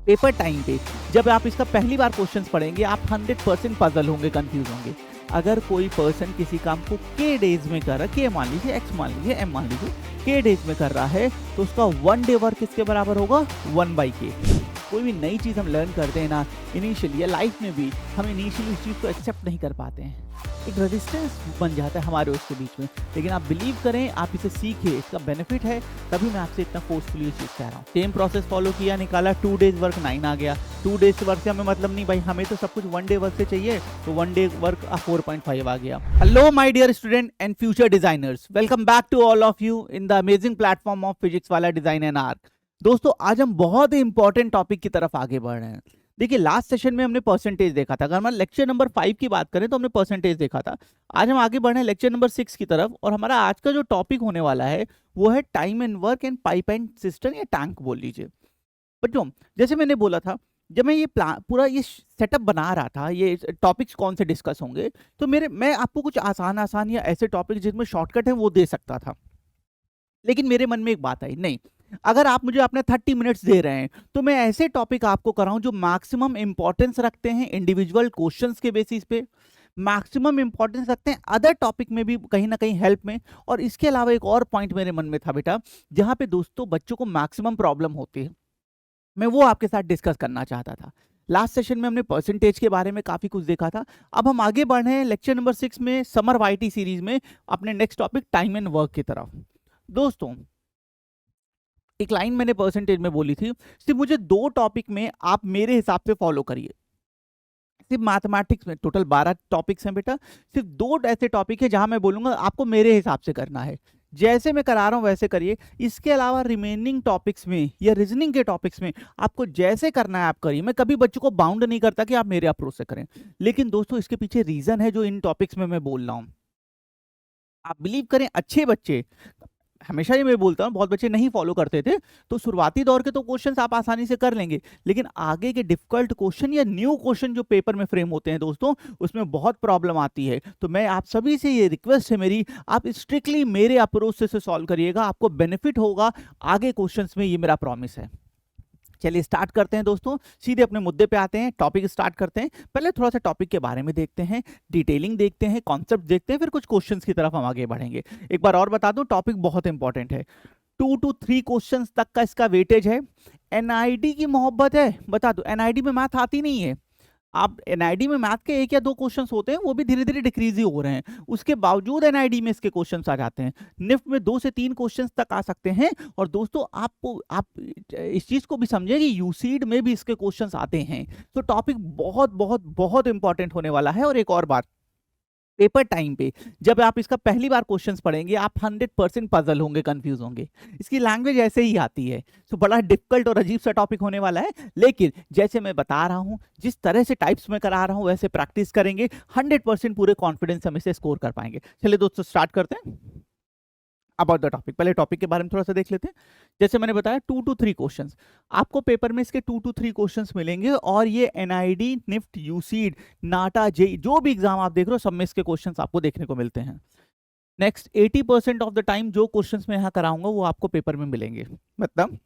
Paper time पे जब आप इसका पहली बार क्वेश्चंस पढ़ेंगे आप 100% पजल होंगे, कंफ्यूज होंगे। अगर कोई पर्सन किसी काम को के डेज में कर रहा है, के मान लीजिए, एक्स मान लीजिए, एम मान लीजिए, के डेज में कर रहा है, तो उसका 1 डे वर्क किसके बराबर होगा? 1/k। कोई भी नई चीज़ हम लर्न करते हैं ना इनिशियली या लाइफ में भी, हम इनिशियली उस चीज़ को एक्सेप्ट नहीं कर पाते हैं, एक रेजिस्टेंस बन जाता है हमारे उसके बीच में। लेकिन आप बिलीव करें, आप इसे सीखिए, इसका बेनिफिट है, तभी मैं आपसे इतना फोर्सफुली ये चीज़ कह रहा हूँ। सेम प्रोसेस फॉलो किया, निकाला 2 डेज वर्क 9 आ गया। 2 डेज वर्क से हमें मतलब नहीं भाई, हमें तो सब कुछ 1 डे वर्क से चाहिए, तो 1 डे वर्क 4.5 आ गया। Hello my dear student and future designers, welcome back to all of you in the amazing platform of Physics Wallah design and arc. दोस्तों आज हम बहुत ही इंपॉर्टेंट टॉपिक की तरफ आगे बढ़ रहे हैं। देखिए लास्ट सेशन में हमने परसेंटेज देखा था, अगर हम लेक्चर नंबर 5 की बात करें तो हमने परसेंटेज देखा था। आज हम आगे बढ़ रहे हैं लेक्चर नंबर 6 की तरफ, और हमारा आज का जो टॉपिक होने वाला है वो है time and work and pipe and system या टैंक बोल लीजिए। बच्चों जैसे मैंने बोला था, जब मैं ये पूरा ये सेटअप बना रहा था, ये टॉपिक्स कौन से डिस्कस होंगे, तो मैं आपको कुछ आसान या ऐसे टॉपिक जिसमें शॉर्टकट है वो दे सकता था। लेकिन मेरे मन में एक बात आई, नहीं, अगर आप मुझे अपने 30 मिनट्स दे रहे हैं तो मैं ऐसे टॉपिक आपको कराऊं जो मैक्सिमम इंपॉर्टेंस रखते हैं इंडिविजुअल क्वेश्चंस के बेसिस पे, मैक्सिमम इंपॉर्टेंस रखते हैं अदर टॉपिक में भी कहीं ना कहीं हेल्प में। और इसके अलावा एक और पॉइंट मेरे मन में था बेटा, जहां पे दोस्तों बच्चों को मैक्सिमम प्रॉब्लम होती है, मैं वो आपके साथ डिस्कस करना चाहता था। लास्ट सेशन में हमने परसेंटेज के बारे में काफी कुछ देखा था। अब हम आगे बढ़े हैं लेक्चर नंबर 6 में, समर वाईटी सीरीज में, अपने next topic time and work की तरफ। दोस्तों एक लाइन मैंने परसेंटेज में बोली थी, सिर्फ मुझे 2 टॉपिक में आप मेरे हिसाब से फॉलो करिए। सिर्फ मैथमेटिक्स में टोटल 12 टॉपिक्स हैं बेटा, सिर्फ 2 ऐसे टॉपिक है जहां मैं बोलूंगा आपको मेरे हिसाब से करना है, जैसे मैं करा रहा हूं वैसे करिए। इसके अलावा रिमेनिंग टॉपिक्स में या रीजनिंग के टॉपिक्स में आपको जैसे करना है आप करिए। मैं कभी बच्चों को बाउंड नहीं करता कि आप मेरे अप्रोच से करें, लेकिन दोस्तों इसके पीछे रीजन है जो इन टॉपिक्स में मैं बोल रहा हूं। आप बिलीव करें, अच्छे बच्चे, हमेशा ही मैं बोलता हूँ, बहुत बच्चे नहीं फॉलो करते थे, तो शुरुआती दौर के तो क्वेश्चंस आप आसानी से कर लेंगे, लेकिन आगे के डिफिकल्ट क्वेश्चन या न्यू क्वेश्चन जो पेपर में फ्रेम होते हैं दोस्तों, उसमें बहुत प्रॉब्लम आती है। तो मैं आप सभी से ये रिक्वेस्ट है मेरी, आप स्ट्रिक्टली मेरे अप्रोच से सॉल्व करिएगा, आपको बेनिफिट होगा आगे क्वेश्चंस में, ये मेरा प्रॉमिस है। चलिए स्टार्ट करते हैं दोस्तों, सीधे अपने मुद्दे पे आते हैं, टॉपिक स्टार्ट करते हैं। पहले थोड़ा सा टॉपिक के बारे में देखते हैं, डिटेलिंग देखते हैं, कॉन्सेप्ट देखते हैं, फिर कुछ क्वेश्चंस की तरफ हम आगे बढ़ेंगे। एक बार और बता दूं, टॉपिक बहुत इंपॉर्टेंट है, 2 to 3 क्वेश्चंस तक का इसका वेटेज है। एनआईडी की मोहब्बत है, बता दो, एनआईडी में मैथ आती नहीं है। आप एनआईडी में मैथ के 1 या 2 क्वेश्चंस होते हैं, वो भी धीरे धीरे डिक्रीज ही हो रहे हैं, उसके बावजूद एनआईडी में इसके क्वेश्चंस आ जाते हैं। निफ्ट में 2 से 3 क्वेश्चंस तक आ सकते हैं। और दोस्तों आप इस चीज को भी समझे कि यूसीड में भी इसके क्वेश्चंस आते हैं। तो टॉपिक बहुत बहुत बहुत इंपॉर्टेंट होने वाला है। और एक और बात, पेपर टाइम पे जब आप इसका पहली बार क्वेश्चंस पढ़ेंगे आप 100% पजल होंगे, कंफ्यूज होंगे। इसकी लैंग्वेज ऐसे ही आती है, तो बड़ा डिफिकल्ट और अजीब सा टॉपिक होने वाला है। लेकिन जैसे मैं बता रहा हूं, जिस तरह से टाइप्स में करा रहा हूं, वैसे प्रैक्टिस करेंगे, 100% पूरे कॉन्फिडेंस हम इसे स्कोर कर पाएंगे। चलिए दोस्तों स्टार्ट करते हैं अबाउट द टॉपिक। पहले टॉपिक के बारे में थोड़ा सा देख लेते हैं। जैसे मैंने बताया 2 to 3 क्वेश्चंस आपको पेपर में इसके 2 to 3 क्वेश्चंस मिलेंगे। और ये एनआईडी, निफ्ट, यूसीड, नाटा, जे जो भी एग्जाम आप देख रहे हो, सब में इसके क्वेश्चंस आपको देखने को मिलते हैं। नेक्स्ट 80% ऑफ द टाइम जो क्वेश्चंस मैं यहाँ कराऊंगा वो आपको पेपर में मिलेंगे। मतलब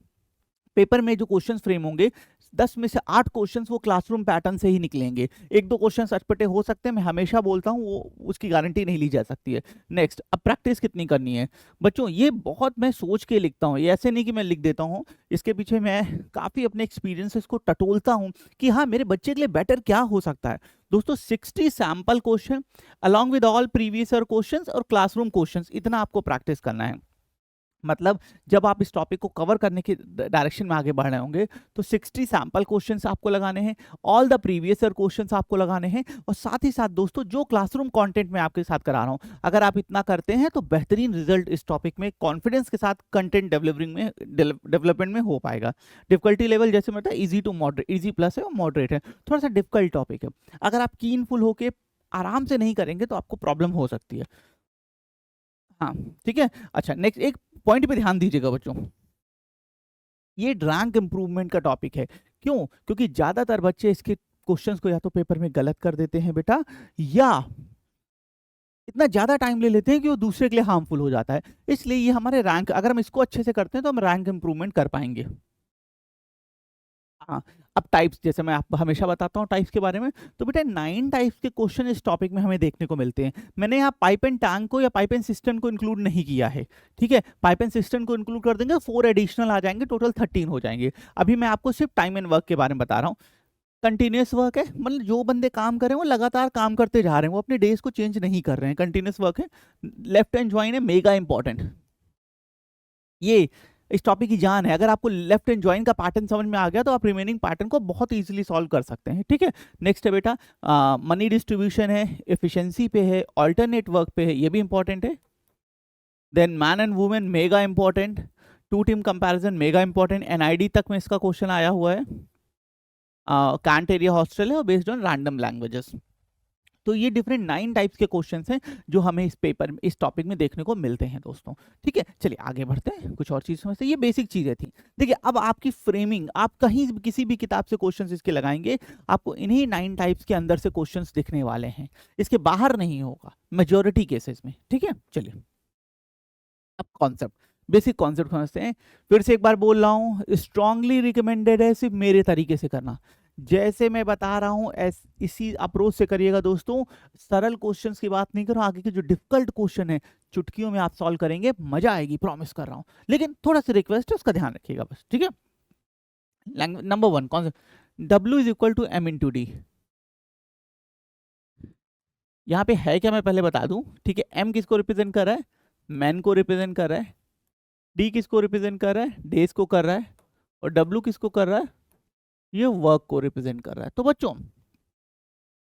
पेपर में जो क्वेश्चंस फ्रेम होंगे, 10 में से 8 क्वेश्चंस वो क्लासरूम पैटर्न से ही निकलेंगे। 1-2 क्वेश्चंस अटपटे हो सकते हैं, मैं हमेशा बोलता हूँ, वो उसकी गारंटी नहीं ली जा सकती है। नेक्स्ट, अब प्रैक्टिस कितनी करनी है बच्चों, ये बहुत मैं सोच के लिखता हूँ, ये ऐसे नहीं कि मैं लिख देता हूँ, इसके पीछे मैं काफ़ी अपने एक्सपीरियंसेस को टटोलता हूँ कि हाँ मेरे बच्चे के लिए बेटर क्या हो सकता है। दोस्तों 60 sample question along with all previous year questions और क्लासरूम क्वेश्चंस, इतना आपको प्रैक्टिस करना है। मतलब जब आप इस टॉपिक को कवर करने की डायरेक्शन में आगे बढ़ रहे होंगे तो 60 सैंपल क्वेश्चंस आपको लगाने हैं, all the previous year questions आपको लगाने हैं, और साथ ही साथ दोस्तों जो क्लासरूम कंटेंट मैं आपके साथ करा रहा हूं, अगर आप इतना करते हैं तो बेहतरीन रिजल्ट इस टॉपिक में कॉन्फिडेंस के साथ कंटेंट डेवलपमेंट में हो पाएगा। डिफिकल्टी लेवल जैसे मतलब easy to moderate, easy plus है और मॉडरेट है, थोड़ा सा डिफिकल्ट टॉपिक है। अगर आप कीनफुल होके आराम से नहीं करेंगे तो आपको प्रॉब्लम हो सकती है। हाँ ठीक है। अच्छा नेक्स्ट एक पॉइंट पे ध्यान दीजिएगा बच्चों, ये रैंक इंप्रूवमेंट का टॉपिक है। क्यों? क्योंकि ज्यादातर बच्चे इसके क्वेश्चंस को या तो पेपर में गलत कर देते हैं बेटा, या इतना ज्यादा टाइम ले लेते हैं कि वो दूसरे के लिए हार्मफुल हो जाता है। इसलिए ये हमारे रैंक, अगर हम इसको अच्छे से करते हैं तो हम रैंक इंप्रूवमेंट कर पाएंगे। हाँ, अब टाइप्स, जैसे मैं आपको हमेशा बताता हूँ टाइप्स के बारे में, तो बेटा 9 टाइप्स के क्वेश्चन इस टॉपिक में हमें देखने को मिलते हैं। मैंने यहाँ पाइप एंड टैंक को या पाइप एंड सिस्टम को इंक्लूड नहीं किया है, ठीक है। पाइप एंड सिस्टम को इंक्लूड कर देंगे 4 एडिशनल आ जाएंगे, टोटल 13 हो जाएंगे। अभी मैं आपको सिर्फ टाइम एंड वर्क के बारे में बता रहा हूँ। कंटिन्यूस वर्क है, मतलब जो बंदे काम कर रहे हैं वो लगातार काम करते जा रहे हैं, वो अपने डेज को चेंज नहीं कर रहे हैं, कंटिन्यूस वर्क है। लेफ्ट हैंड ज्वाइन है, मेगा इंपॉर्टेंट, ये इस टॉपिक की जान है। अगर आपको लेफ्ट एंड ज्वाइन का पैटर्न समझ में आ गया तो आप रिमेनिंग पैटर्न को बहुत इजीली सॉल्व कर सकते हैं, ठीक है। नेक्स्ट है बेटा मनी डिस्ट्रीब्यूशन है, एफिशिएंसी पे है, ऑल्टरनेट वर्क पे है, ये भी इंपॉर्टेंट है। Then man and women, mega important. Two team comparison, mega important, NID तक में इसका क्वेश्चन आया हुआ है। कैंट एरिया हॉस्टल है और बेस्ड ऑन रैंडम लैंग्वेजेस। तो ये डिफरेंट 9 टाइप्स के क्वेश्चंस हैं जो हमें इस पेपर में, इस टॉपिक में देखने को मिलते हैं दोस्तों, ठीक है। चलिए आगे बढ़ते हैं, कुछ और चीज समझते हैं। ये बेसिक चीजें थी। देखिए अब आपकी फ्रेमिंग, आप कहीं किसी भी किताब से क्वेश्चंस इसके लगाएंगे, आपको इन्हीं 9 टाइप्स के अंदर से क्वेश्चंस दिखने वाले हैं, इसके बाहर नहीं होगा मेजॉरिटी केसेस में, ठीक है। चलिए अब कॉन्सेप्ट, बेसिक कॉन्सेप्ट समझते हैं। फिर से एक बार बोल रहा हूँ, स्ट्रांगली रिकमेंडेड है सिर्फ मेरे तरीके से करना, जैसे मैं बता रहा हूँ इसी अप्रोच से करिएगा दोस्तों। सरल क्वेश्चंस की बात नहीं करो, आगे के जो डिफिकल्ट क्वेश्चन है चुटकियों में आप सॉल्व करेंगे, मजा आएगी, प्रॉमिस कर रहा हूँ। लेकिन थोड़ा सा रिक्वेस्ट है, उसका ध्यान रखिएगा बस, ठीक है। नंबर 1 कौन सा, W is equal to M into D. यहाँ पे है क्या मैं पहले बता दूं, ठीक है। M किसको रिप्रेजेंट कर रहा है, मैन को रिप्रेजेंट कर रहा है। डी किसको रिप्रेजेंट कर रहा है, डेज को कर रहा है। और W किसको कर रहा है, ये वर्क को रिप्रेजेंट कर रहा है। तो बच्चों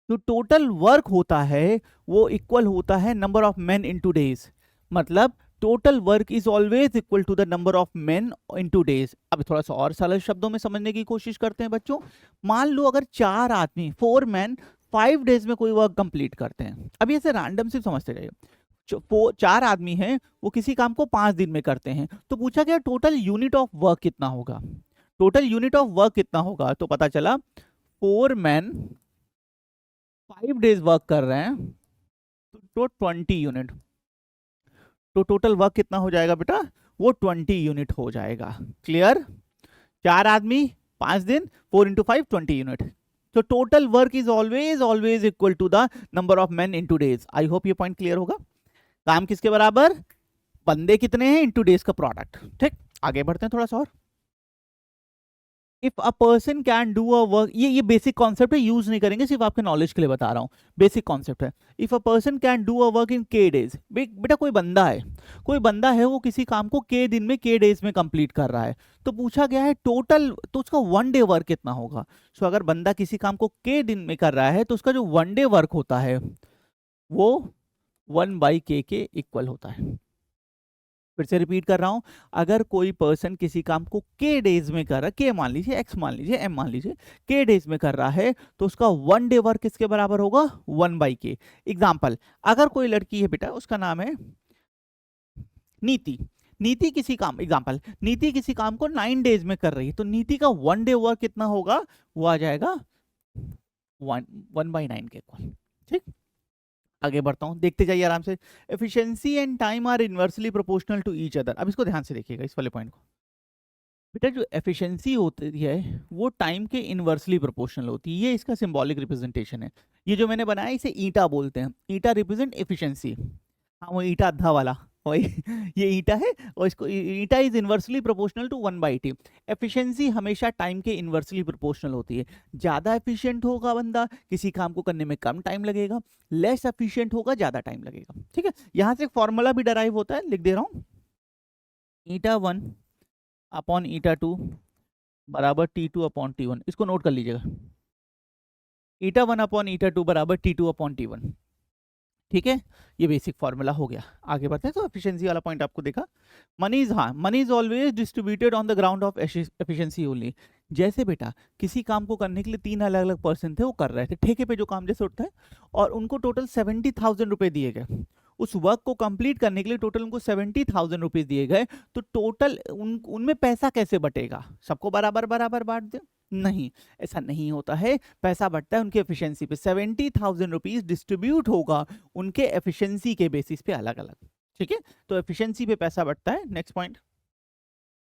जो टोटल वर्क होता है वो इक्वल होता है number of men into days, मतलब total work is always equal to the number of men into days. अब थोड़ा सा और सरल शब्दों में समझने की कोशिश करते हैं बच्चों। मान लो अगर 4 आदमी 4 मैन 5 डेज में कोई वर्क कंप्लीट करते हैं, अभी ऐसे रैंडम सिर्फ समझते जाइए। 4 आदमी हैं, वो किसी काम को 5 दिन में करते हैं, तो पूछा गया टोटल यूनिट ऑफ वर्क कितना होगा। टोटल यूनिट ऑफ वर्क कितना होगा, तो पता चला 4 मैन 5 डेज वर्क कर रहे हैं तो 20 यूनिट। तो टोटल वर्क कितना हो जाएगा बेटा, वो 20 यूनिट हो जाएगा। क्लियर, 4 आदमी 5 दिन, 4 इंटू 5 20 यूनिट। तो total work is always equal to the number of men into days. I hope ये पॉइंट क्लियर होगा। काम किसके बराबर, बंदे कितने हैं इंटू डेज का प्रोडक्ट, ठीक। आगे बढ़ते हैं थोड़ा सा और। If a person can do a work, ये बेसिक कॉन्सेप्ट है, यूज नहीं करेंगे, सिर्फ आपके नॉलेज के लिए बता रहा हूँ, बेसिक कॉन्सेप्ट है। If a person can do a work इन के डेज, बेटा कोई बंदा है वो किसी काम को के दिन में के डेज में कंप्लीट कर रहा है, तो पूछा गया है टोटल, तो उसका 1 डे वर्क कितना होगा। सो अगर बंदा किसी काम को के दिन में कर रहा है तो उसका जो 1 डे वर्क होता है वो 1/k के इक्वल होता है। फिर से रिपीट कर रहा हूं, अगर कोई पर्सन किसी काम को के डेज में कर रहा है, के मान लीजिए, एक्स मान लीजिए, एम मान लीजिए, के डेज में कर रहा है, तो उसका 1 डे वर्क किसके बराबर होगा, 1/k। एग्जाम्पल, अगर कोई लड़की है बेटा, उसका नाम है नीति, नीति किसी काम को 9 डेज में कर रही है, तो नीति का 1 डे वर्क कितना होगा, वो आ जाएगा 1/9 के इक्वल, ठीक। आगे बढ़ता हूं, देखते जाइए आराम से। Efficiency and time are inversely proportional to each other. अब इसको ध्यान से देखिएगा, इस वाले पॉइंट को। बेटा जो एफिशिएंसी होती है वो टाइम के इनवर्सली प्रोपोर्शनल होती है, ये इसका सिंबॉलिक रिप्रेजेंटेशन है। ये जो मैंने बनाया इसे ईटा बोलते हैं, ईटा रिप्रेजेंट एफिशिएंसी। हाँ वो ईटा अद्धा वाला वही ये ईटा है, और इसको eta is inversely proportional to 1/t। Efficiency हमेशा टाइम के इनवर्सली प्रोपोर्शनल होती है। ज़्यादा एफिशिएंट होगा बंदा, किसी काम को करने में कम टाइम लगेगा, लेस एफिशिएंट होगा, ज़्यादा टाइम लगेगा, ठीक है। यहाँ से एक फॉर्मूला भी डराइव होता है, लिख दे रहा हूँ, ईटा 1 अपॉन ईटा 2 बराबर T2 अपॉन T1। इसको नोट कर लीजिएगा, ईटा 1 अपॉन ईटा 2 बराबर T2 अपॉन T1, ठीक है। ये बेसिक फॉर्मूला हो गया। आगे बढ़ते हैं, तो एफिशिएंसी वाला पॉइंट आपको देखा। Money is always distributed on the ground of efficiency only. जैसे बेटा किसी काम को करने के लिए 3 अलग अलग पर्सन थे, वो कर रहे थे ठेके पे जो काम जैसे उठता है, और उनको टोटल 70,000 रुपए दिए गए। उस वर्क को कंप्लीट करने के लिए टोटल उनको 70,000 रुपीज दिए गए, तो टोटल उनमें पैसा कैसे बटेगा, सबको बराबर बराबर बांट दे, नहीं, ऐसा नहीं होता है। पैसा बढ़ता है उनकी एफिशिएंसी पे, 70,000 रुपीज डिस्ट्रीब्यूट होगा उनके एफिशिएंसी के बेसिस पे अलग अलग, ठीक है। तो एफिशिएंसी पे पैसा बढ़ता है। Next point,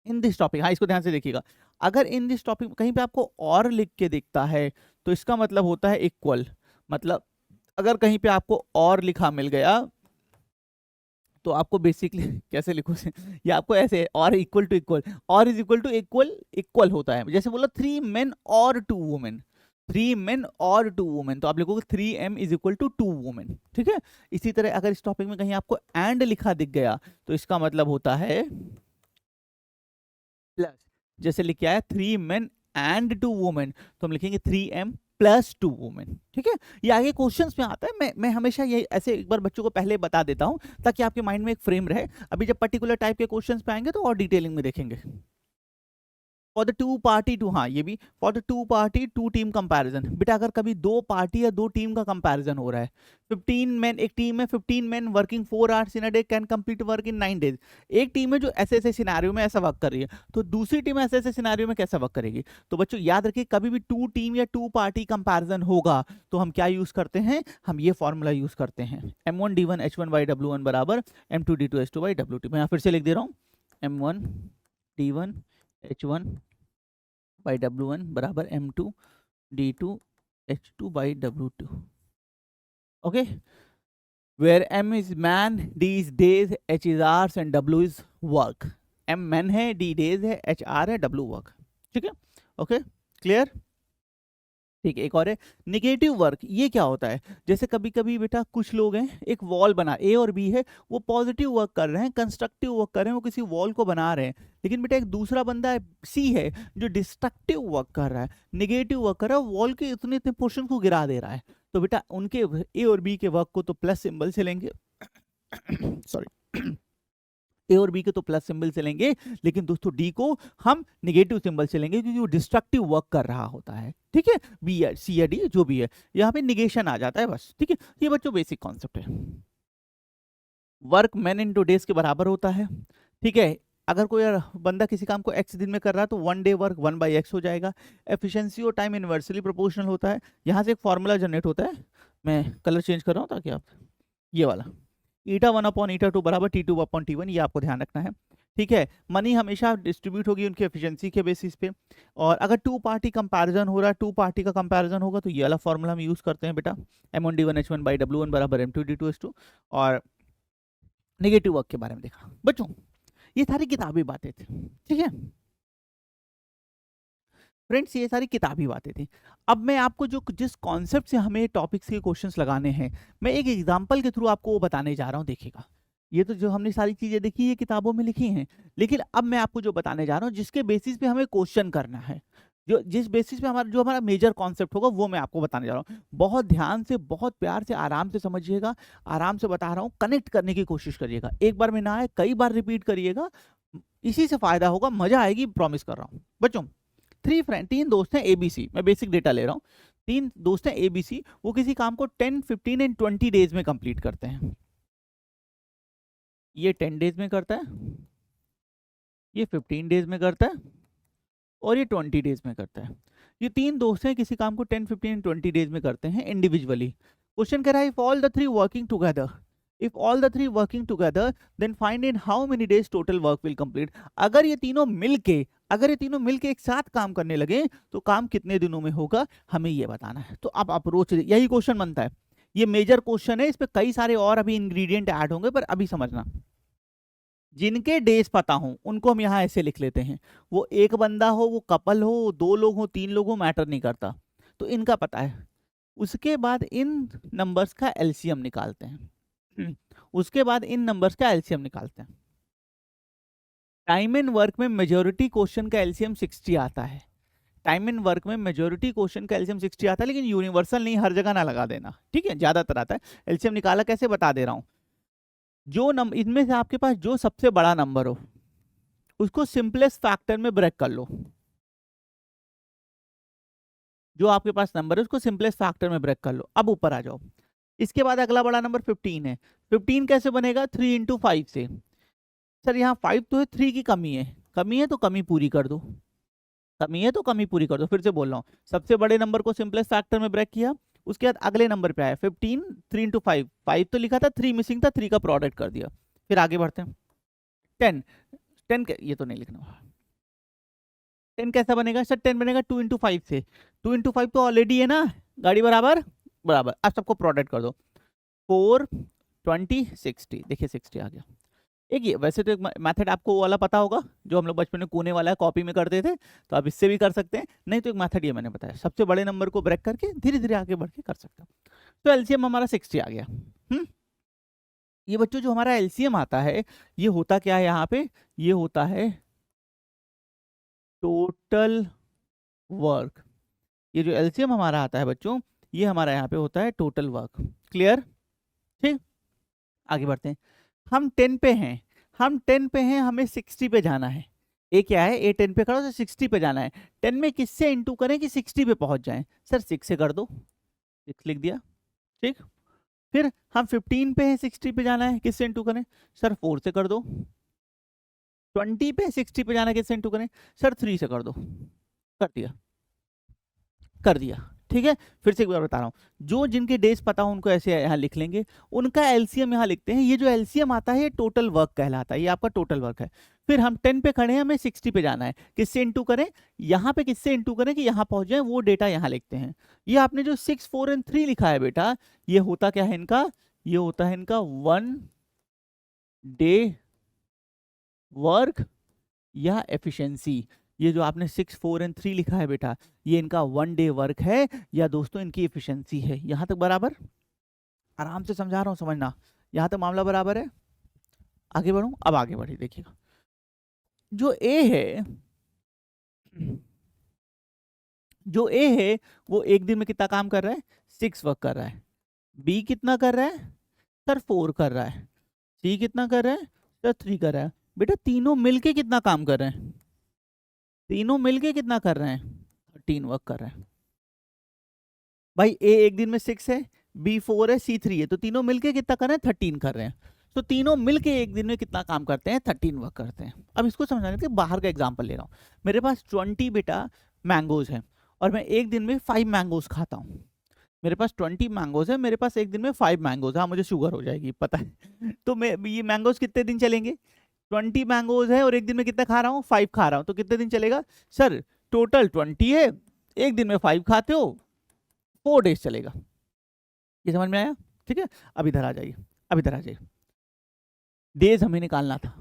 in this topic, हाँ इसको ध्यान से देखिएगा, अगर इन दिस टॉपिक कहीं पे आपको और लिख के दिखता है तो इसका मतलब होता है इक्वल। मतलब अगर कहीं पे आपको और लिखा मिल गया तो आपको बेसिकली कैसे लिखो से, या आपको ऐसे और इक्वल टू इक्वल, और is equal to equal, equal होता है। जैसे बोला 3 men और 2 women, 3 men और 2 women, तो आप लिखोगे 3m is equal to 2 women, ठीक है। इसी तरह अगर इस टॉपिक में कहीं आपको एंड लिखा दिख गया तो इसका मतलब होता है प्लस। जैसे लिख के आया 3 men and 2 women, तो हम लिखेंगे 3m प्लस 2 women, ठीक है। ये आगे क्वेश्चंस में आता है, मैं हमेशा ये ऐसे एक बार बच्चों को पहले बता देता हूं ताकि आपके माइंड में एक फ्रेम रहे। अभी जब पर्टिकुलर टाइप के क्वेश्चंस पे आएंगे तो और डिटेलिंग में देखेंगे। For the two party two, हाँ ये भी for the two party two team comparison. बेटा अगर कभी दो पार्टी या दो टीम का कंपैरिजन हो रहा है, 15 मैन, एक टीम में 15 man working 4 hours in a day can complete work in 9 days। एक टीम है जो ऐसे ऐसे सिनेरियो में ऐसा वर्क कर रही है, तो दूसरी टीम ऐसे ऐसे सिनेरियो में कैसा वर्क करेगी। तो बच्चों याद रखिए, कभी भी टू टीम या टू पार्टी कंपैरिजन होगा तो हम क्या यूज करते हैं, हम ये फॉर्मूला यूज करते हैं, M1D1 H1/W1 बराबर M2D2 H2/W2। मैं यहाँ फिर से लिख दे रहा हूँ, M1D1 H1/W1 बराबर M2D2 H2/W2। Okay, where M is man, D is days, H is hours and W is work। M man है, D days है, H hour है, W work, ठीक है। ओके क्लियर, ठीक है। एक और है निगेटिव वर्क। ये क्या होता है, जैसे कभी कभी बेटा कुछ लोग हैं, एक वॉल बना, ए और बी है, वो पॉजिटिव वर्क कर रहे हैं, कंस्ट्रक्टिव वर्क कर रहे हैं, वो किसी वॉल को बना रहे हैं, लेकिन बेटा एक दूसरा बंदा है, सी है, जो डिस्ट्रक्टिव वर्क कर रहा है, निगेटिव वर्क कर रहा है, वॉल के इतने इतने पोर्शन को गिरा दे रहा है। तो बेटा उनके ए और बी के वर्क को तो प्लस सिंबल से लेंगे सॉरी ए और बी के तो प्लस सिंबल से लेंगे, लेकिन दोस्तों डी को हम निगेटिव सिंबल से लेंगे क्योंकि वो डिस्ट्रक्टिव वर्क कर रहा होता है, ठीक है। बी या सी या डी जो भी है, यहाँ पे निगेशन आ जाता है बस, ठीक है। ये बच्चों बेसिक कॉन्सेप्ट है। वर्क मैन इन डेज के बराबर होता है, ठीक है। अगर कोई बंदा किसी काम को x दिन में कर रहा है तो 1 day वर्क 1/x हो जाएगा। एफिशिएंसी और टाइम इनवर्सली प्रोपोर्शनल होता है। यहाँ से एक फॉर्मूला जनरेट होता है, मैं कलर चेंज कर रहा हूँ ताकि आप, ये वाला η1/η2 बराबर T2/T1, ये आपको ध्यान रखना है, ठीक है। मनी हमेशा डिस्ट्रीब्यूट होगी उनकी एफिशिएंसी के बेसिस पे, और अगर टू पार्टी कंपैरिजन हो रहा है, टू पार्टी का कंपैरिजन होगा तो ये वाला फॉर्मूला हम यूज करते हैं बेटा, M1D1 H1/W1 बराबर M2D2 H2। और नेगेटिव वर्क के बारे में देखा बच्चों, ये सारी किताबी बातें थी, ठीक है फ्रेंड्स, ये सारी किताबी बातें थी। अब मैं आपको जो जिस कॉन्सेप्ट से हमें टॉपिक्स के क्वेश्चंस लगाने हैं, मैं एक एग्जांपल के थ्रू आपको वो बताने जा रहा हूँ। देखिएगा, ये तो जो हमने सारी चीजें देखी ये किताबों में लिखी हैं, लेकिन अब मैं आपको जो बताने जा रहा हूँ जिसके बेसिस पे हमें क्वेश्चन करना है, जो जिस बेसिस पे हमारा जो हमारा मेजर कॉन्सेप्ट होगा वो मैं आपको बताने जा रहा हूँ। बहुत ध्यान से, बहुत प्यार से, आराम से समझिएगा, आराम से बता रहा हूँ, कनेक्ट करने की कोशिश करिएगा। एक बार में ना आए, कई बार रिपीट करिएगा, इसी से फायदा होगा, मजा आएगी, प्रॉमिस कर रहा हूँ बच्चों। तीन दोस्त हैं एबीसी, मैं बेसिक डेटा ले रहा हूँ। तीन दोस्त हैं एबीसी, वो किसी काम को 10, 15 एंड 20 डेज में कंप्लीट करते हैं। ये 10 डेज में करता है, ये 15 डेज में करता है, और ये 20 डेज में करता है। ये तीन दोस्त हैं, किसी काम को 10, 15 एंड 20 डेज में करते हैं इंडिविजुअली। क्वेश्चन कह रहा है if all the three working together, if all the three working together then find in how many days total work will complete। अगर ये तीनों मिलके एक साथ काम करने लगे तो काम कितने दिनों में होगा, हमें ये बताना है। तो अब अप्रोच यही क्वेश्चन बनता है, ये मेजर क्वेश्चन है, इस पे कई सारे और अभी इंग्रेडिएंट ऐड होंगे, पर अभी समझना, जिनके डेज पता हो उनको हम यहाँ ऐसे लिख लेते हैं। वो एक बंदा हो, वो कपल हो, 2 लोग हो, 3 लोग हो, मैटर नहीं करता, तो इनका पता है। उसके बाद इन नंबर्स का एलसीएम निकालते हैं, उसके बाद इन नंबर्स का एलसीएम निकालते हैं। टाइम एंड वर्क में मेजॉरिटी क्वेश्चन का एलसीएम 60 आता है। टाइम एंड वर्क में मेजॉरिटी क्वेश्चन का एलसीएम 60 आता है, लेकिन यूनिवर्सल नहीं, हर जगह ना लगा देना, ठीक है, ज्यादातर आता है। एलसीएम निकाला कैसे बता दे रहा हूं, जो नंबर इनमें से आपके पास जो सबसे बड़ा नंबर हो उसको सिंपलेस्ट फैक्टर में ब्रेक कर लो। जो आपके पास नंबर है उसको सिंपलेस्ट फैक्टर में ब्रेक कर लो। अब ऊपर आ जाओ, इसके बाद अगला बड़ा नंबर 15 है। 15 कैसे बनेगा, 3 इंटू 5 से। सर यहाँ 5 तो है, 3 की कमी है तो कमी पूरी कर दो, फिर से बोल रहा हूँ, सबसे बड़े नंबर को सिंपलेस्ट फैक्टर में ब्रेक किया, उसके बाद अगले नंबर पे आया 15, 3 इंटू 5, 5 तो लिखा था, 3 मिसिंग था, 3 का प्रोडक्ट कर दिया। फिर आगे बढ़ते हैं, 10 ये तो नहीं लिखना, 10 कैसा बनेगा सर? 10 बनेगा 2 इंटू 5 से। 2 इंटू 5 तो ऑलरेडी है ना, गाड़ी बराबर बराबर। अब सबको प्रोडक्ट कर दो, 4 20 60, देखिए 60 आ गया। एक ये वैसे तो एक मेथड आपको वो वाला पता होगा जो हम लोग बचपन में कोने वाला कॉपी में करते थे, तो आप इससे भी कर सकते हैं, नहीं तो एक मेथड ये मैंने बताया, सबसे बड़े नंबर को ब्रेक करके धीरे धीरे आगे बढ़ के कर सकते हैं। तो एलसीएम हमारा 60 आ गया। ये बच्चों जो हमारा एलसीएम आता है, ये होता क्या है यहाँ पे, ये होता है टोटल वर्क। ये जो एलसीएम हमारा आता है बच्चों, ये हमारा यहाँ पे होता है टोटल वर्क। क्लियर? ठीक, आगे बढ़ते हैं। हम 10 पे हैं, हम 10 पे हैं, हमें 60 पे जाना है। ए क्या है, ए 10 पे खड़ा तो 60 पे जाना है। 10 में किससे इंटू करें कि 60 पे पहुंच जाएं? सर 6 से कर दो, 6 लिख दिया। ठीक, फिर हम 15 पे हैं, 60 पे जाना है, किससे इंटू करें? सर 4 से कर दो। 20 पे 60 पे जाना है, किससे इंटू करें? सर 3 से कर दो। कर दिया, कर दिया। ठीक है, फिर से एक बार बता रहा हूं, जो जिनके डेज पता हो उनको ऐसे यहाँ लिख लेंगे, उनका एलसीएम यहाँ लिखते हैं। ये जो एलसीएम आता है ये टोटल वर्क कहलाता है, ये आपका टोटल वर्क है। फिर हम 10 पे खड़े हैं, हमें 60 पे जाना है, किससे इंटू करें? यहाँ पे किससे इंटू करें कि यहाँ पहुंच जाए, वो डेटा यहाँ लिखते हैं। ये आपने जो 6 4 एंड 3 लिखा है बेटा, ये होता क्या है इनका? ये होता है इनका 1 डे वर्क या एफिशिएंसी। ये जो आपने 6 4 एंड 3 लिखा है बेटा, ये इनका 1 डे वर्क है या दोस्तों इनकी एफिशिएंसी है। यहां तक बराबर? आराम से समझा रहा हूं, समझना, यहां तक मामला बराबर है। आगे बढ़ूं? अब आगे बढ़ी, देखिएगा जो ए है, जो ए है वो एक दिन में कितना काम कर रहा है? 6 वर्क कर रहा है। बी कितना कर रहा है? सर 4 कर रहा है। सी कितना कर रहा है? सर 3 कर रहा है। बेटा तीनों मिलके कितना काम कर रहे हैं? तीनों मिलके कितना कर रहे हैं? 13 वर्क कर रहे हैं। भाई ए एक दिन में 6 है, बी 4 है, सी 3 है, तो तीनों मिलके कितना कर रहे हैं? 13 कर रहे हैं। तो तीनों मिलके एक दिन में कितना काम करते हैं? 13 वर्क करते हैं। अब इसको समझाने के बाहर का एग्जांपल ले रहा हूँ। मेरे पास 20 बेटा मैंगोज है और मैं एक दिन में 5 मैंगोज खाता हूँ। मेरे पास 20 मैंगोज है, मेरे पास एक दिन में 5 मैंगोज, हाँ मुझे शुगर हो जाएगी पता है तो मैं ये मैंगोज कितने दिन चलेंगे? 20 मैंगोज है और एक दिन में कितना खा रहा हूँ? 5 खा रहा हूँ, तो कितने दिन चलेगा? सर टोटल 20 है, एक दिन में 5 खाते हो, 4 डेज चलेगा। ये समझ में आया? ठीक है, अब इधर आ जाइए, अब इधर आ जाइए। डेज हमें निकालना था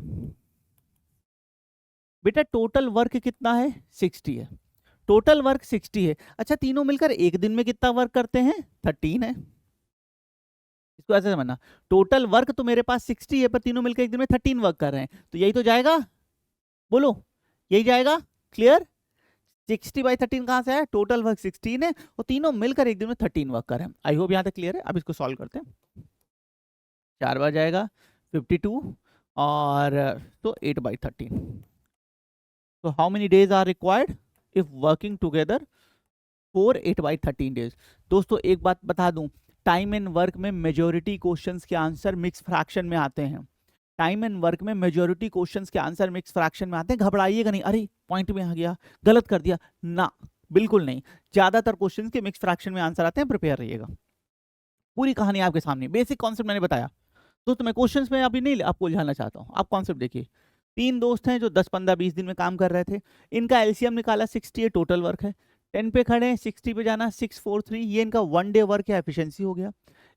बेटा। टोटल वर्क कितना है? 60 है। टोटल वर्क 60 है। अच्छा तीनों मिलकर एक दिन में कितना वर्क करते हैं? 13 है। इसको ऐसे समझना, टोटल वर्क तो मेरे पास 60 है, पर तीनों मिलकर एक दिन में 13 वर्क कर रहे हैं, तो यही तो जाएगा, बोलो यही जाएगा। क्लियर? 60/13 कहां से आया? टोटल वर्क 16 है और तीनों मिलकर एक दिन में 13 वर्क कर रहे हैं। आई होप यहां तक क्लियर है। अब इसको सॉल्व करते हैं। 4 बार जाएगा 52 और तो 8/13। So how many days are required if working together for 8/13 days? दोस्तों एक बात बता दूं, टाइम एंड वर्क में मेजोरिटी क्वेश्चंस के आंसर मिक्स फ्रैक्शन में आते हैं। टाइम एंड वर्क में मेजोरिटी क्वेश्चंस के आंसर मिक्स फ्रैक्शन में आते हैं। घबराइएगा नहीं, अरे पॉइंट में आ गया, गलत कर दिया ना, बिल्कुल नहीं। ज्यादातर क्वेश्चंस के मिक्स फ्रैक्शन में आंसर आते हैं, प्रिपेयर रहिएगा। पूरी कहानी आपके सामने, बेसिक कॉन्सेप्ट मैंने बताया दोस्तों। मैं क्वेश्चंस में अभी नहीं आपको उलझाना चाहता हूँ, आप कॉन्सेप्ट देखिए। 3 दोस्त हैं जो 10 15 20 दिन में काम कर रहे थे, इनका एलसीएम निकाला, 60 है, टोटल वर्क है। 10 पे खड़े हैं, 60 पे जाना, 6 4 3, ये इनका 1 डे वर्क या एफिशिएंसी हो गया।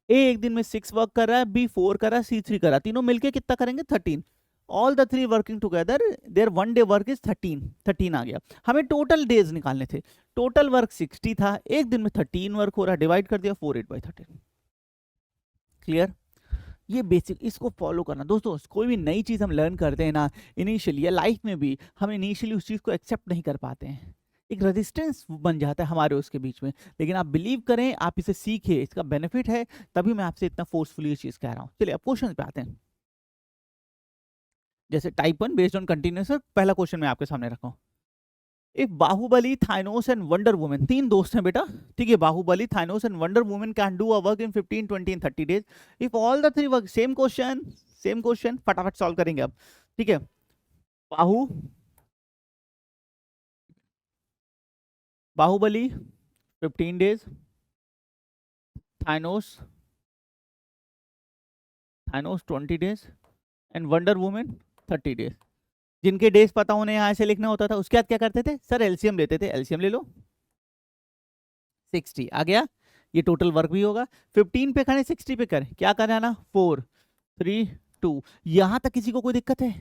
ए एक दिन में 6 वर्क कर रहा है, बी 4 कर रहा है, सी 3 कर रहा है, तीनों मिलके कितना करेंगे? 13। All the 3 working together there 1 day work is 13 आ गया। हमें टोटल डेज निकालने थे, टोटल वर्क 60 था, एक दिन में 13 वर्क हो रहा है, डिवाइड कर दिया 4 8/13। क्लियर? ये बेसिक, इसको फॉलो करना दोस्तों। कोई भी नई चीज़ हम लर्न करते हैं ना इनिशियली या लाइफ में भी, हम इनिशियली उस चीज़ को एक्सेप्ट नहीं कर पाते हैं, एक रेजिस्टेंस बन जाता है हमारे उसके बीच में। लेकिन आप बिलीव करें, आप इसे सीखे, इसका बेनिफिट है, तभी मैं आपसे इतना फोर्सफुली ये चीज़ कह रहा हूँ। चलिए अब क्वेश्चन पे आते हैं। जैसे टाइप 1 बेस्ड ऑन कंटिन्यूअस, पहला क्वेश्चन मैं आपके सामने रखा हूँ। If Baahubali, Thanos and Wonder Woman, 3 दोस्त हैं बेटा, ठीक है, Baahubali, Thanos and Wonder Woman can do a work in 15 20 and 30 days if all the 3 work. Same question फटाफट सॉल्व करेंगे अब, ठीक है। Baahubali 15 days, Thanos 20 days and Wonder Woman 30 days. जिनके डेज पता होने यहाँ से लिखना होता था, उसके बाद क्या करते थे सर, एलसीएम लेते थे, एलसीएम ले लो 60 आ गया, ये टोटल वर्क भी होगा। 15 पे करें 60 पे करें, क्या करना ना 4 3 2, यहां तक किसी को कोई दिक्कत है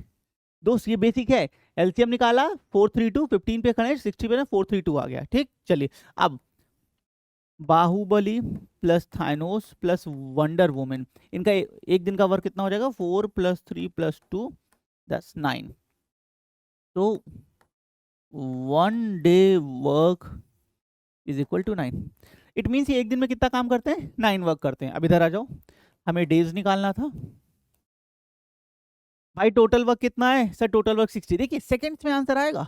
दोस्त? ये बेसिक है, एलसीएम निकाला 432, 15 पे खड़े 60 पे ना 432 आ गया। ठीक, चलिए अब Baahubali plus Thanos plus Wonder Women, इनका एक दिन का वर्क कितना हो जाएगा? 4 + 3 + 2 10 9। तो 1 day work is equal to 9। It means ये एक दिन में कितना काम करते हैं? 9 वर्क करते हैं। अब इधर आ जाओ, हमें डेज निकालना था भाई। टोटल वर्क कितना है सर? Total work 60। देखिए सेकंड्स में आंसर आएगा,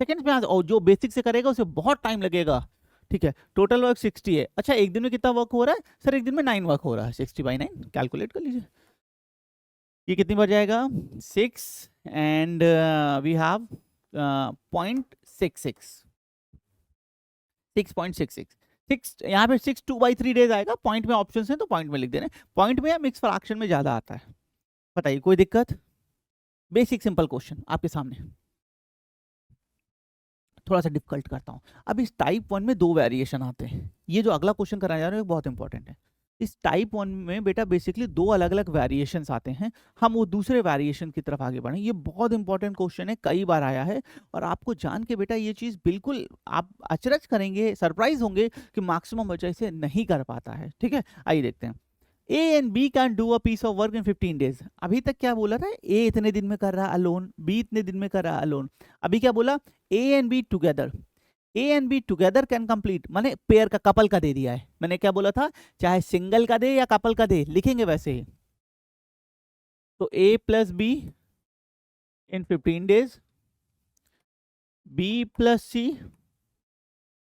सेकंड्स में आंसर, और जो बेसिक से करेगा उसे बहुत टाइम लगेगा। ठीक है, टोटल वर्क 60 है। अच्छा एक दिन में कितना वर्क हो रहा है सर? एक दिन में 9 वर्क हो रहा है। 60/9 कैलकुलेट कर लीजिए, ये कितनी बार जाएगा? 6 एंड वी हैव 0.66, 6.66, 6 यहाँ पे 6 2/3 डेज आएगा। पॉइंट में ऑप्शन है तो पॉइंट में लिख देना, पॉइंट में या मिक्स फ्रैक्शन में ज्यादा आता है। बताइए कोई दिक्कत? बेसिक सिंपल क्वेश्चन आपके सामने, थोड़ा सा डिफिकल्ट करता हूँ। अब इस टाइप 1 में 2 वेरिएशन आते हैं। ये जो अगला क्वेश्चन कराया जा रहा है बहुत इंपॉर्टेंट है। इस टाइप 1 में बेटा बेसिकली 2 अलग अलग वेरिएशंस आते हैं। हम वो दूसरे वेरिएशन की तरफ आगे बढ़ें। ये बहुत इंपॉर्टेंट क्वेश्चन है, कई बार आया है, और आपको जान के बेटा ये चीज़ बिल्कुल आप अचरज करेंगे, सरप्राइज होंगे कि मैक्सिमम बच्चा इसे नहीं कर पाता है। ठीक है, आइए देखते हैं। A and B can do a piece of work in 15 days. अभी तक क्या बोला था? ए इतने दिन में कर रहा अलोन, बी इतने दिन में कर रहा अलोन। अभी क्या बोला? ए and be together, A and be together can complete, मैंने पेयर का, कपल का दे दिया है। मैंने क्या बोला था? चाहे सिंगल का दे या कपल का दे, लिखेंगे वैसे ही। तो A plus B in 15 days, B plus C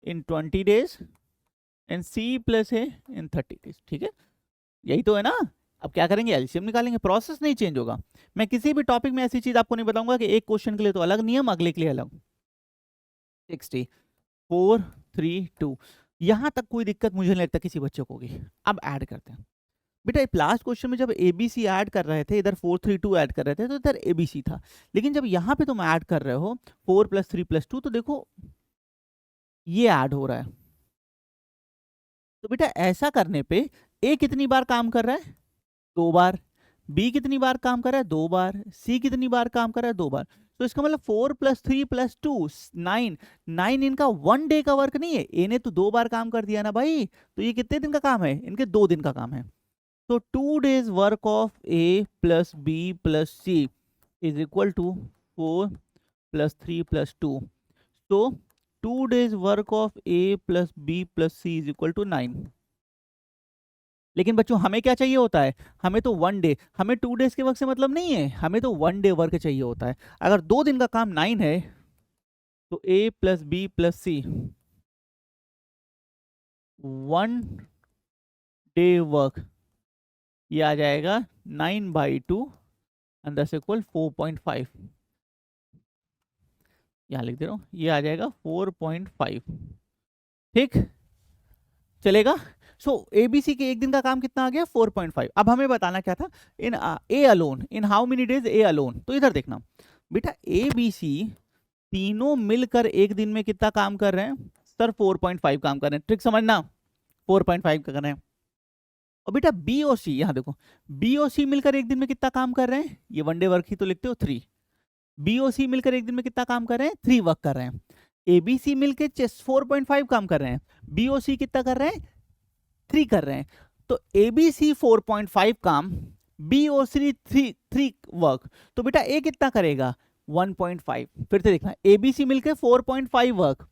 in 20 days, and C plus A in 30 days. ठीक है, यही तो है ना। अब क्या करेंगे? एलसीएम निकालेंगे, प्रोसेस नहीं चेंज होगा। मैं किसी भी टॉपिक में ऐसी चीज आपको नहीं बताऊंगा कि एक क्वेश्चन के लिए तो अलग नियम, अगले के लिए अलग। 60 4 3 2, यहां तक कोई दिक्कत मुझे नहीं लगता किसी बच्चे को होगी। अब ऐड करते हैं बेटा। लास्ट क्वेश्चन में जब एबीसी ऐड कर रहे थे, इधर 4 3 2 ऐड कर रहे थे, तो इधर एबीसी था। लेकिन जब यहाँ पे तुम ऐड कर रहे हो 4 + 3 + 2, तो देखो ये ऐड हो रहा है। तो बेटा ऐसा करने पे ए कितनी बार काम कर रहा है? 2 बार। बी कितनी बार काम कर रहा है? 2 बार। सी कितनी बार काम कर रहा है? 2 बार। तो इसका मतलब 4 + 3 + 2 9, 9 इनका 1 डे का वर्क नहीं है। ए ने तो 2 बार काम कर दिया ना भाई, तो ये कितने दिन का काम है? इनके 2 दिन का काम है। तो 2 days work of A plus B plus C is equal to 4 + 3 + 2। तो 2 days work of A plus B plus C is equal to 9। लेकिन बच्चों हमें क्या चाहिए होता है? हमें तो 1 डे, हमें 2 days के वर्क से मतलब नहीं है, हमें तो 1 डे वर्क चाहिए होता है। अगर 2 दिन का काम 9 है, तो A plus B plus C 1 day work, ये आ जाएगा 9/2 एंड दैट्स इक्वल 4.5। यहाँ लिख दे रहा हूँ, ये आ जाएगा 4.5। ठीक, चलेगा। सो एबीसी के एक दिन का काम कितना आ गया? 4.5। अब हमें बताना क्या था? In A alone, in how many days A alone. तो इधर देखना बेटा, ए बी सी तीनों मिलकर एक दिन में कितना काम कर रहे हैं सर? 4.5 काम कर रहे हैं। ट्रिक समझना, 4.5 कर रहे हैं। और बेटा बी और सी, यहां देखो, बी और सी मिलकर एक दिन में कितना काम कर रहे हैं? ये 1 डे वर्क ही तो लिखते हो 3। बी और सी मिलकर एक दिन में कितना काम कर रहे हैं? 3 वर्क कर रहे हैं। एबीसी मिलकर 4.5 काम कर रहे हैं, बी और सी कितना कर रहे हैं? 3 कर रहे हैं। तो एबीसी 4.5 काम, बी और सी 3 वर्क, तो बेटा ए कितना करेगा? 1.5। फिर से देखना, एबीसी मिलकर 4.5 वर्क,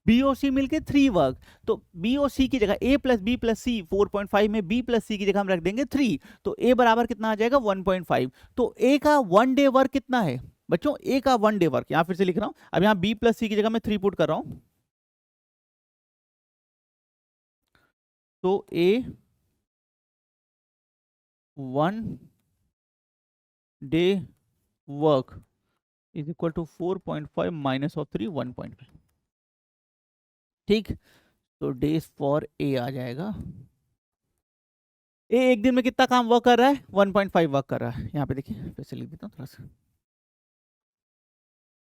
बी और सी मिलकर 3 वर्क। तो बी और सी की जगह ए प्लस बी प्लस सी, 4.5 में बी प्लस सी की जगह हम रख देंगे 3, तो ए बराबर कितना आ जाएगा? 1.5। तो ए का 1 डे वर्क कितना है बच्चों? ए का 1 डे वर्क, यहां फिर से लिख रहा हूं। अब यहां बी प्लस सी की जगह मैं 3 पुट कर रहा हूं। तो A 1 day work is equal to 4.5 minus of 3 1.5। ठीक, तो डेज फॉर ए आ जाएगा। ए एक दिन में कितना काम वर्क कर रहा है? 1.5 वर्क कर रहा है। यहाँ पे देखिए, फिर से लिख देता हूँ थोड़ा सा।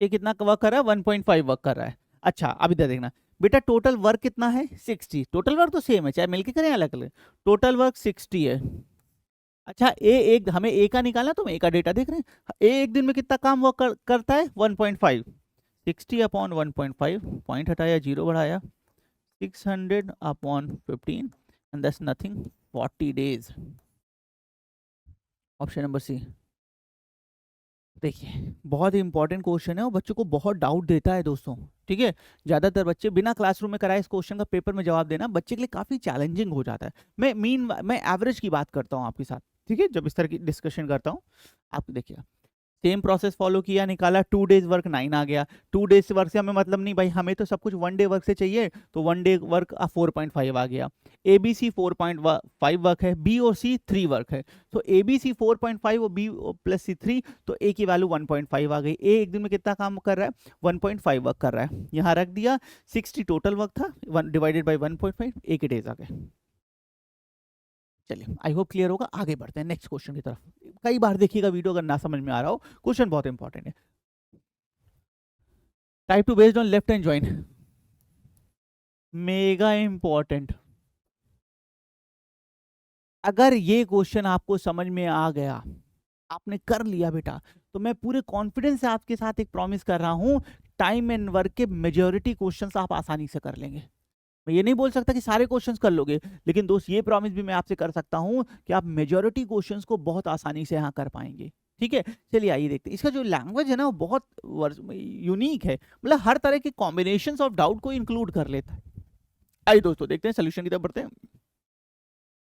ये कितना वर्क कर रहा है, 1.5 वर्क कर रहा है। अच्छा अब इधर देखना बेटा, टोटल वर्क कितना है, 60। टोटल वर्क तो सेम है, चाहे मिलके करें अलग अलग, टोटल वर्क 60 है। अच्छा ए एक, हमें ए का निकालना, तो हम ए का डेटा देख रहे हैं। ए एक दिन में कितना काम वर्क करता है, 1.5। 60 अपॉन 1.5, पॉइंट हटाया, जीरो बढ़ाया, 600 upon 15 and that's nothing, 40 days. Option number C. देखिए बहुत ही इंपॉर्टेंट क्वेश्चन है और बच्चों को बहुत डाउट देता है दोस्तों, ठीक है। ज्यादातर बच्चे बिना क्लासरूम में कराए इस क्वेश्चन का पेपर में जवाब देना बच्चे के लिए काफी चैलेंजिंग हो जाता है। मैं एवरेज की बात करता हूँ आपके साथ, ठीक है, जब इस तरह की डिस्कशन करता हूँ। आप देखिए सेम प्रोसेस फॉलो किया, निकाला 2 डेज वर्क 9 आ गया। 2 डेज वर्क से हमें मतलब नहीं भाई, हमें तो सब कुछ 1 डे वर्क से चाहिए, तो 1 डे वर्क 4.5 आ गया। ए बी सी 4.5 वर्क है, बी और सी 3 वर्क है, तो ए बी सी 4.5 और बी प्लस सी 3, तो ए की वैल्यू 1.5 आ गई। ए एक दिन में कितना काम कर रहा है, 1.5 वर्क कर रहा है, यहाँ रख दिया। 60 टोटल वर्क था, 1 डिवाइडेड बाई 1.5, ए के डेज आ गए। चलिए आई होप क्लियर होगा, आगे बढ़ते हैं नेक्स्ट क्वेश्चन की तरफ। कई बार देखिएगा वीडियो, अगर ना समझ में आ रहा हो, क्वेश्चन बहुत इंपॉर्टेंट है। Type 2 based on left hand join, mega important. अगर ये क्वेश्चन आपको समझ में आ गया, आपने कर लिया बेटा, तो मैं पूरे कॉन्फिडेंस से आपके साथ एक प्रॉमिस कर रहा हूं, टाइम एंड वर्क के मेजॉरिटी क्वेश्चंस आप आसानी से कर लेंगे। मैं ये नहीं बोल सकता कि सारे क्वेश्चंस कर लोगे, लेकिन दोस्त ये प्रॉमिस भी मैं आपसे कर सकता हूं कि आप मेजॉरिटी क्वेश्चंस को बहुत आसानी से यहाँ कर पाएंगे, ठीक है। चलिए आइए देखते हैं, इसका जो लैंग्वेज है ना वो बहुत यूनिक है, मतलब हर तरह के कॉम्बिनेशन ऑफ डाउट को इंक्लूड कर लेता है। आइए दोस्तों देखते हैं, सोल्यूशन की तरफ बढ़ते हैं।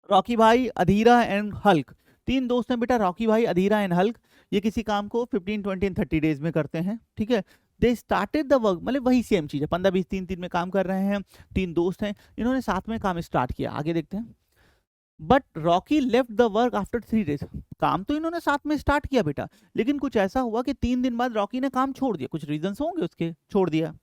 रॉकी भाई, अधीरा एंड हल्क, तीन दोस्त हैं बेटा, रॉकी भाई, अधीरा एंड हल्क। ये किसी काम को 15, 20 एंड 30 डेज में करते हैं, ठीक है। दे स्टार्टेड द वर्क, मतलब वही सेम चीज है, 15, 20, 3 में काम कर रहे हैं। तीन दोस्त हैं, इन्होंने साथ में काम स्टार्ट किया, आगे देखते हैं। But Rocky left the work after 3 days, काम तो इन्होंने साथ में स्टार्ट किया बेटा, लेकिन कुछ ऐसा हुआ कि 3 दिन बाद रॉकी ने काम छोड़ दिया, कुछ रीजंस होंगे उसके, छोड़ दिया।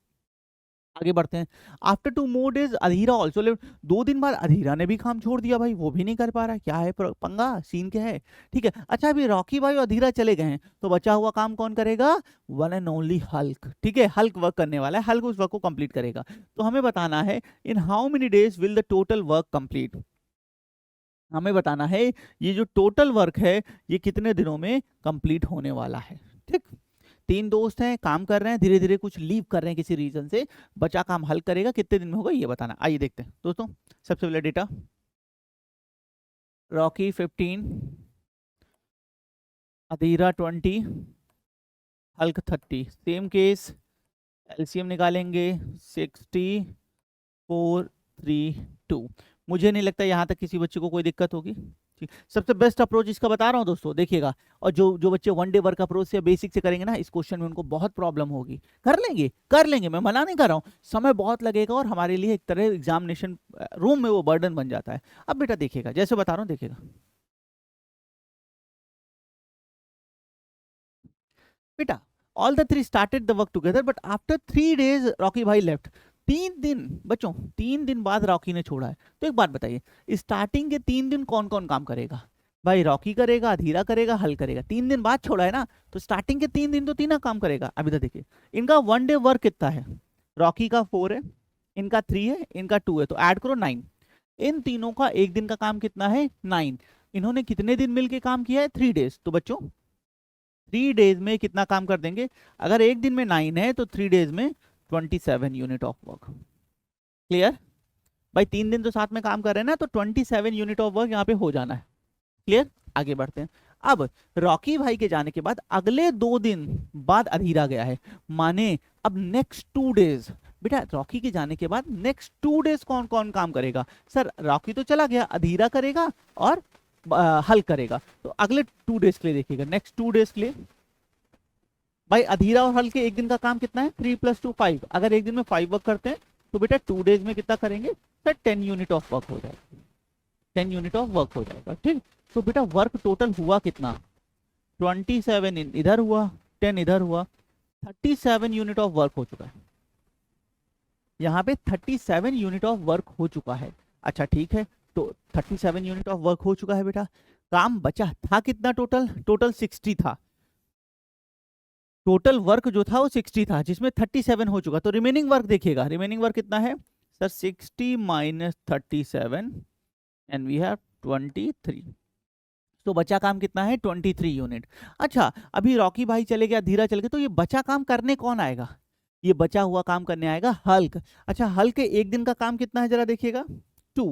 आगे बढ़ते हैं। आफ्टर 2 मोर डेज अधीरा ऑल्सो लेफ्ट, 2 दिन बाद अधीरा ने भी काम छोड़ दिया भाई, वो भी नहीं कर पा रहा है, क्या है पंगा, सीन क्या है, ठीक है। अच्छा अभी रॉकी भाई और अधीरा चले गए हैं, तो बचा हुआ काम कौन करेगा, वन एंड ओनली हल्क, ठीक है। हल्क वर्क करने वाला है, हल्क उस वर्क को कंप्लीट करेगा। तो हमें बताना है इन how many days will the total work complete, हमें बताना है ये जो टोटल वर्क है ये कितने दिनों में कंप्लीट होने वाला है, ठीक। तीन दोस्त हैं, काम कर रहे हैं, धीरे धीरे कुछ लीव कर रहे हैं किसी रीजन से, बचा काम हल करेगा, कितने दिन में होगा ये बताना। आइए देखते हैं दोस्तों, सबसे पहले डेटा, रॉकी 15, अधीरा 20, हल्क 30, सेम केस, एलसीएम निकालेंगे 60, 4, 3, 2। मुझे नहीं लगता यहाँ तक किसी बच्चे को कोई दिक्कत होगी, ठीक। सबसे बेस्ट अप्रोच इसका बता रहा हूँ दोस्तों, देखिएगा। और जो जो बच्चे 1 डे वर्क अप्रोच से बेसिक से करेंगे ना, इस क्वेश्चन में उनको बहुत प्रॉब्लम होगी। कर लेंगे कर लेंगे, मैं मना नहीं कर रहा हूँ, समय बहुत लगेगा और हमारे लिए एक तरह एग्जामिनेशन रूम में वो बर्डन बन जाता है। अब बेटा देखिएगा, जैसे बता रहा हूँ देखिएगा बेटा, all the 3 started the work together but after 3 days Rocky भाई लेफ्ट। 3 दिन बच्चों, 3 दिन बाद रॉकी ने छोड़ा है, तो एक बात बताइए, स्टार्टिंग के 3 दिन कौन कौन काम करेगा, भाई रॉकी करेगा, अधीरा करेगा, हल करेगा। 3 दिन बाद छोड़ा है ना, तो स्टार्टिंग के 3 दिन तो तीनों काम करेगा। अभी तक देखिए इनका 1 डे वर्क कितना है, रॉकी का 4 है, इनका 3 है, इनका 2 है, तो ऐड करो 9। इन तीनों का एक दिन का काम कितना है, 9। इन्होंने कितने दिन मिलके काम किया है, 3 डेज। तो बच्चों 3 डेज में कितना काम कर देंगे, अगर एक दिन में 9 है तो 3 डेज में 27 यूनिट ऑफ वर्क। क्लियर भाई, 3 दिन तो साथ में काम कर रहे हैं ना, तो 27 यूनिट ऑफ वर्क यहाँ पे हो जाना है। क्लियर, आगे बढ़ते हैं। अब रॉकी भाई के जाने के बाद अगले 2 दिन बाद अधीरा गया है, माने अब नेक्स्ट 2 डेज, बेटा रॉकी के जाने के बाद नेक्स्ट 2 डेज कौन कौन काम करेगा, सर रॉकी तो चला गया, अधीरा करेगा और हल करेगा। तो अगले 2 डेज के लिए देखिएगा, नेक्स्ट 2 डेज के लिए भाई अधीरा और हल के एक दिन का काम कितना है, 3 + 2 5। अगर एक दिन में 5 वर्क करते हैं तो बेटा 2 डेज में कितना करेंगे सर, 10 यूनिट ऑफ वर्क हो जाएगा, 10 यूनिट ऑफ वर्क हो जाएगा, ठीक। तो बेटा वर्क टोटल हुआ कितना, 27 इधर हुआ, 10 इधर हुआ, 37 यूनिट ऑफ वर्क हो चुका है, यहाँ पे 37 यूनिट ऑफ वर्क हो चुका है। अच्छा ठीक है, तो 37 यूनिट ऑफ वर्क हो चुका है बेटा, काम बचा था कितना टोटल, टोटल 60 था, टोटल वर्क जो था वो 60 था, जिसमें 37 हो चुका, तो रिमेनिंग वर्क देखिएगा, रिमेनिंग वर्क कितना है sir, 60 minus 37 and we have 23। तो बचा काम कितना है 23 यूनिट। अच्छा, अभी रॉकी भाई चले गया, धीरा चल गया, तो ये बचा काम करने कौन आएगा, ये बचा हुआ काम करने आएगा हल्क। अच्छा, हल्क के एक दिन का काम कितना है जरा देखिएगा 2,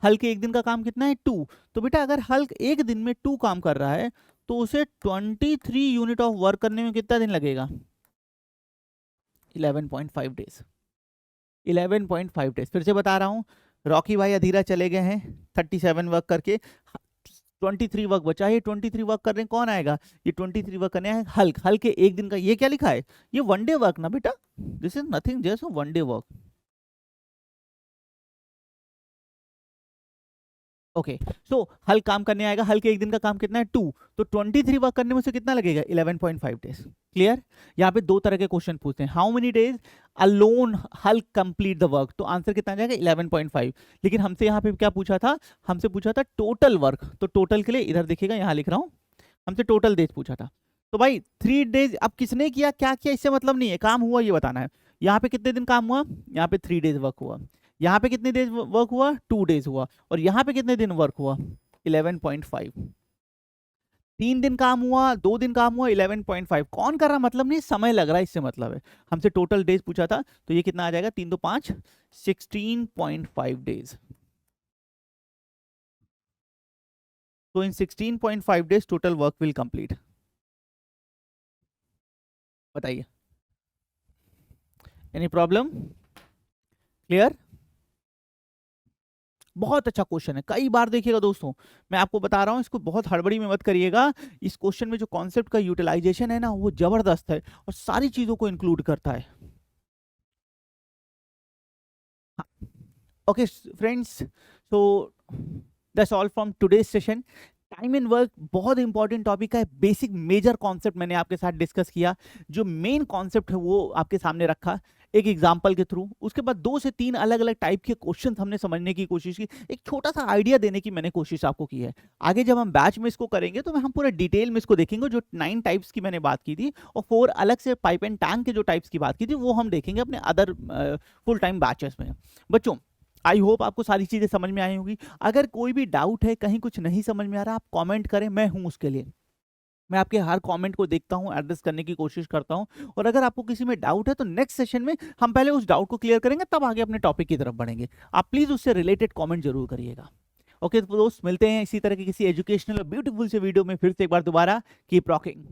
हल्क के एक दिन का काम कितना है 2। तो बेटा अगर हल्क एक दिन में 2 काम कर रहा है तो उसे 23 यूनिट ऑफ वर्क करने में कितना दिन लगेगा, 11.5 डेज, 11.5 डेज। फिर से बता रहा हूँ, रॉकी भाई अधीरा चले गए हैं 37 वर्क करके, 23 वर्क बचा है, 23 वर्क करने कौन आएगा, ये 23 वर्क करने आएगा हल्क। हल्क के एक दिन का, ये क्या लिखा है, ये वन डे वर्क ना बेटा, this is nothing just one day work. Okay, so Hulk काम करने आएगा, हल्क के एक दिन का काम कितना है 2, तो 23 वर्क करने में से कितना लगेगा 11.5 डेज। क्लियर। यहाँ पे दो तरह के क्वेश्चन पूछते हैं, how many days alone Hulk complete the work, तो आंसर कितना आ जाएगा 11.5। लेकिन हमसे यहाँ पे क्या पूछा था, हमसे पूछा था टोटल वर्क, तो टोटल के लिए इधर देखिएगा, यहाँ लिख रहा हूँ, हमसे टोटल डेज पूछा था। तो भाई 3 डेज, अब किसने किया क्या किया इससे मतलब नहीं है, काम हुआ ये बताना है। यहाँ पे कितने दिन काम हुआ, यहाँ पे 3 डेज वर्क हुआ, यहाँ पे कितने डेज वर्क हुआ 2 डेज हुआ, और यहाँ पे कितने दिन वर्क हुआ 11.5। 3 दिन काम हुआ, 2 दिन काम हुआ, 11.5। कौन कर रहा मतलब नहीं, समय लग रहा है इससे मतलब है। हमसे टोटल डेज पूछा था, तो ये कितना आ जाएगा 3 2 5 16.5 डेज। तो इन 16.5 days total work will complete. बताइए, एनी प्रॉब्लम, क्लियर। बहुत अच्छा क्वेश्चन है, कई बार देखिएगा दोस्तों, मैं आपको बता रहा हूं, इसको बहुत हड़बड़ी में मत करिएगा। इस क्वेश्चन में जो कॉन्सेप्ट का यूटिलाइजेशन है ना, वो जबरदस्त है और सारी चीजों को इंक्लूड करता है। Okay friends, so that's all from today's session. Time and work बहुत इंपॉर्टेंट टॉपिक है, बेसिक मेजर कॉन्सेप्ट मैंने आपके साथ डिस्कस किया, जो मेन कॉन्सेप्ट है वो आपके सामने रखा एक एग्जाम्पल के थ्रू। उसके बाद 2 से 3 अलग अलग टाइप के क्वेश्चन हमने समझने की कोशिश की, एक छोटा सा आइडिया देने की मैंने कोशिश आपको की है। आगे जब हम बैच में इसको करेंगे तो हम पूरा डिटेल में इसको देखेंगे, जो 9 टाइप्स की मैंने बात की थी, और 4 अलग से पाइप एंड टैंक के जो टाइप्स की बात की थी वो हम देखेंगे अपने अदर फुल टाइम बैचेस में। बच्चों आई होप आपको सारी चीजें समझ में आई होंगी। अगर कोई भी डाउट है, कहीं कुछ नहीं समझ में आ रहा, आप कमेंट करें, मैं हूं उसके लिए, मैं आपके हर कमेंट को देखता हूं, एड्रेस करने की कोशिश करता हूं। और अगर आपको किसी में डाउट है तो नेक्स्ट सेशन में हम पहले उस डाउट को क्लियर करेंगे, तब आगे अपने टॉपिक की तरफ बढ़ेंगे। आप प्लीज उससे रिलेटेड कमेंट जरूर करिएगा। ओके तो दोस्त, मिलते हैं इसी तरह की किसी एजुकेशनल और ब्यूटीफुल से वीडियो में फिर से एक बार दोबारा। Keep rocking.